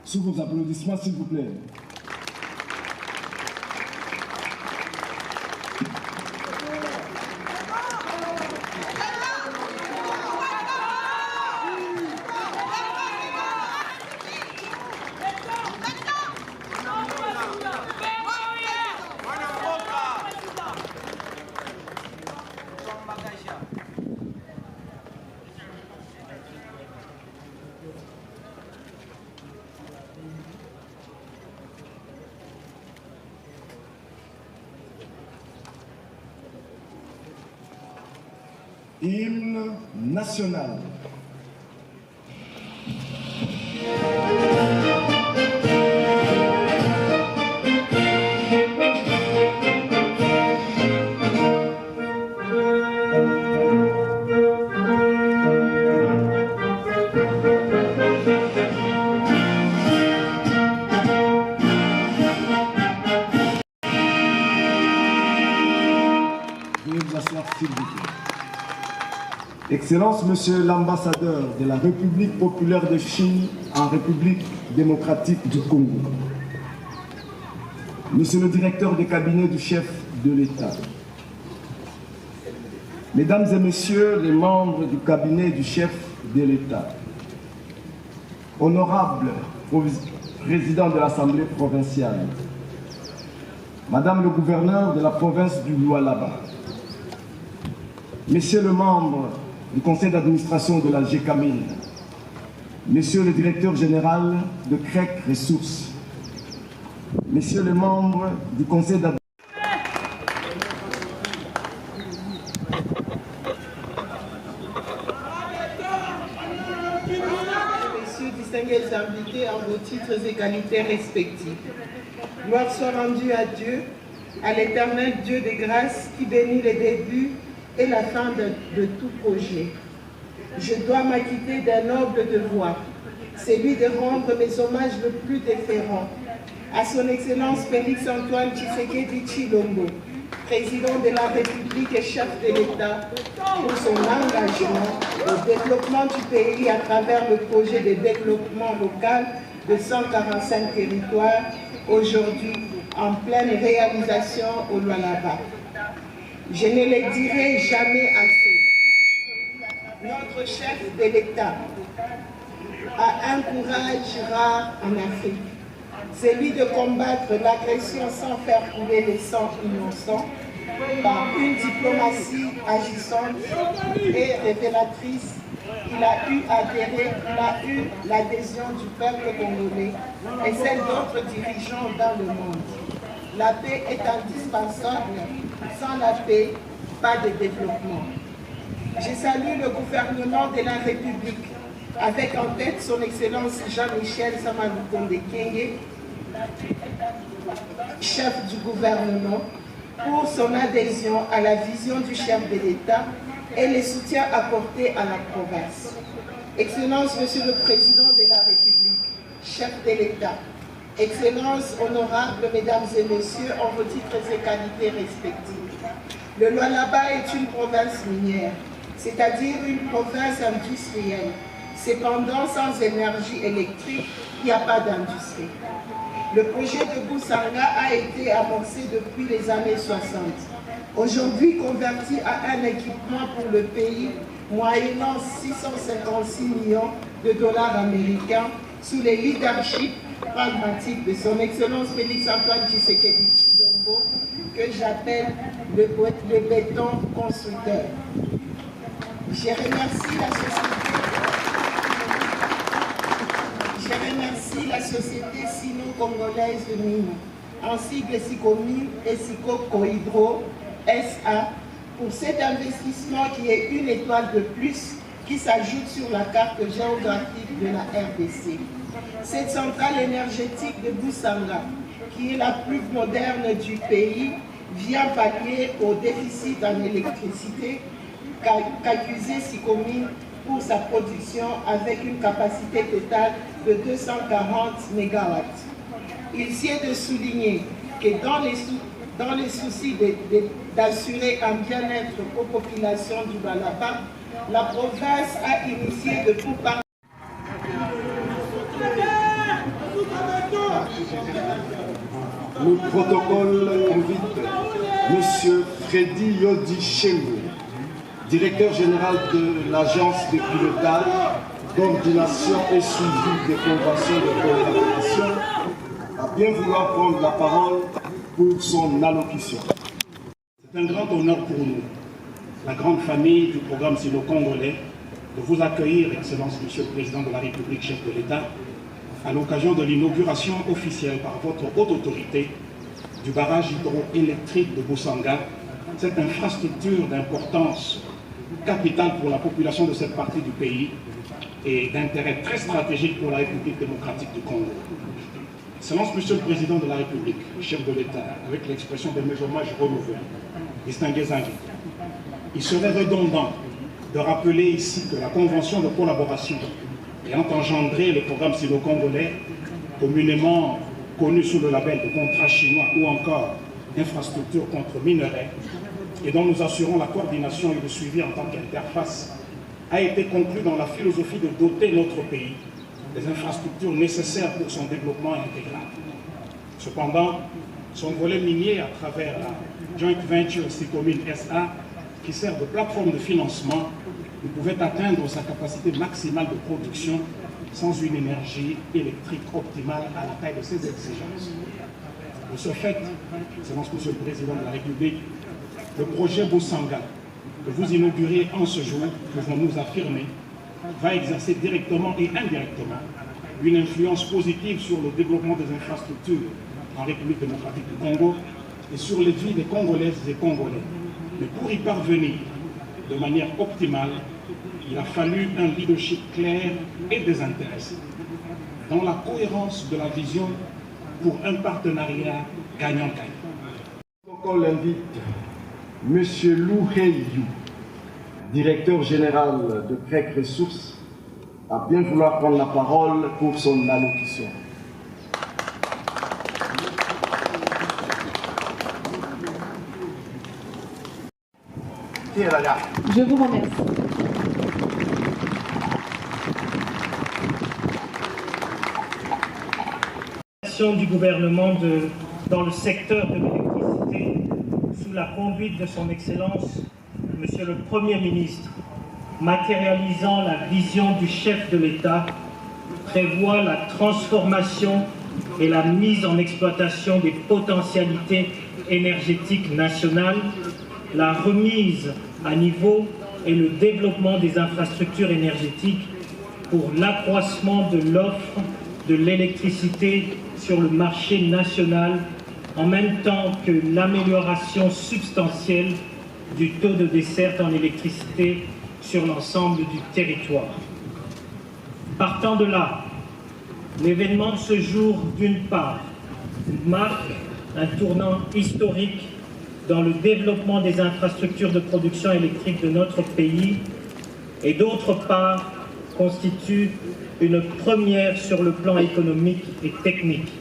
Sous vos applaudissements, s'il vous plaît. Hymne national. Veuillez vous asseoir, s'il vous plaît. Excellence, Monsieur l'ambassadeur de la République populaire de Chine en République démocratique du Congo. Monsieur le directeur de cabinet du chef de l'État. Mesdames et Messieurs les membres du cabinet du chef de l'État. Honorable président de l'Assemblée provinciale. Madame le gouverneur de la province du Lualaba. Messieurs le membre du conseil d'administration de la GECAMIN, Monsieur le directeur général de CREC Ressources, Messieurs les membres du conseil d'administration, Messieurs distingués invités en vos titres et qualités respectifs, gloire soit rendue à Dieu, à l'éternel Dieu des grâces qui bénit les débuts et la fin de tout projet. Je dois m'acquitter d'un noble devoir, celui de rendre mes hommages le plus déférents à son Excellence Félix Antoine Tshisekedi Tshilombo, président de la République et chef de l'État, pour son engagement au développement du pays à travers le projet de développement local de 145 territoires, aujourd'hui en pleine réalisation au Lualaba. Je ne le dirai jamais assez. Notre chef de l'État a un courage rare en Afrique, celui de combattre l'agression sans faire couler le sang innocent, par une diplomatie agissante et révélatrice. Il a eu l'adhésion du peuple congolais et celle d'autres dirigeants dans le monde. La paix est indispensable. Sans la paix, pas de développement. Je salue le gouvernement de la République, avec en tête son Excellence Jean-Michel Samalukonde Kyenge, chef du gouvernement, pour son adhésion à la vision du chef de l'État et le soutien apporté à la province. Excellence, Monsieur le Président de la République, chef de l'État, Excellences honorables, Mesdames et Messieurs, en vos titres et qualités respectives. Le Lualaba est une province minière, c'est-à-dire une province industrielle. Cependant, sans énergie électrique, il n'y a pas d'industrie. Le projet de Boussanga a été amorcé depuis les années 60. Aujourd'hui converti à un équipement pour le pays, moyennant 656 millions de dollars américains sous le leadership pragmatique de son Excellence Félix Antoine Tshisekedi Tshilombo, que j'appelle le béton constructeur. Je remercie la société sino-congolaise de mines, en sigle SICOMI et SICO-COHYDRO SA, pour cet investissement qui est une étoile de plus qui s'ajoute sur la carte géographique de la RDC. Cette centrale énergétique de Boussanga, qui est la plus moderne du pays, vient pallier au déficit en électricité qu'accusait SICOMI pour sa production avec une capacité totale de 240 MW. Il sied de souligner que dans les soucis d'assurer un bien-être aux populations du Lualaba, la province a initié de pourparlers Le protocole invite M. Freddy Yodi Chembo, directeur général de l'Agence de pilotage, coordination et suivi des conventions de collaboration, à bien vouloir prendre la parole pour son allocution. C'est un grand honneur pour nous, la grande famille du programme sino-congolais, de vous accueillir, Excellence Monsieur le Président de la République, chef de l'État, à l'occasion de l'inauguration officielle par votre haute autorité du barrage hydroélectrique de Boussanga, cette infrastructure d'importance capitale pour la population de cette partie du pays et d'intérêt très stratégique pour la République démocratique du Congo. Excellence Monsieur le Président de la République, chef de l'État, avec l'expression de mes hommages renouvelés, distingués invités, il serait redondant de rappeler ici que la convention de collaboration ayant engendré le programme sino-congolais, communément connu sous le label de contrat chinois ou encore infrastructure contre minerais, et dont nous assurons la coordination et le suivi en tant qu'interface, a été conclue dans la philosophie de doter notre pays des infrastructures nécessaires pour son développement intégral. Cependant, son volet minier à travers la Joint Venture Sicomine SA, qui sert de plateforme de financement, ne pouvait atteindre sa capacité maximale de production sans une énergie électrique optimale à la taille de ses exigences. De ce fait, Excellence Monsieur le Président de la République, le projet Boussanga, que vous inaugurez en ce jour, pouvons nous affirmer, va exercer directement et indirectement une influence positive sur le développement des infrastructures en République démocratique du Congo et sur les vies des Congolaises et Congolais. Mais pour y parvenir de manière optimale, il a fallu un leadership clair et désintéressé, dans la cohérence de la vision pour un partenariat gagnant-gagnant. Le protocole invite M. Lou Heyou, directeur général de CREC Ressources, à bien vouloir prendre la parole pour son allocution. Je vous remercie. Du gouvernement dans le secteur de l'électricité sous la conduite de son Excellence, Monsieur le Premier ministre, matérialisant la vision du chef de l'État, prévoit la transformation et la mise en exploitation des potentialités énergétiques nationales, la remise à niveau et le développement des infrastructures énergétiques pour l'accroissement de l'offre de l'électricité sur le marché national, en même temps que l'amélioration substantielle du taux de desserte en électricité sur l'ensemble du territoire. Partant de là, l'événement de ce jour, d'une part, marque un tournant historique dans le développement des infrastructures de production électrique de notre pays et d'autre part, constitue une première sur le plan économique et technique.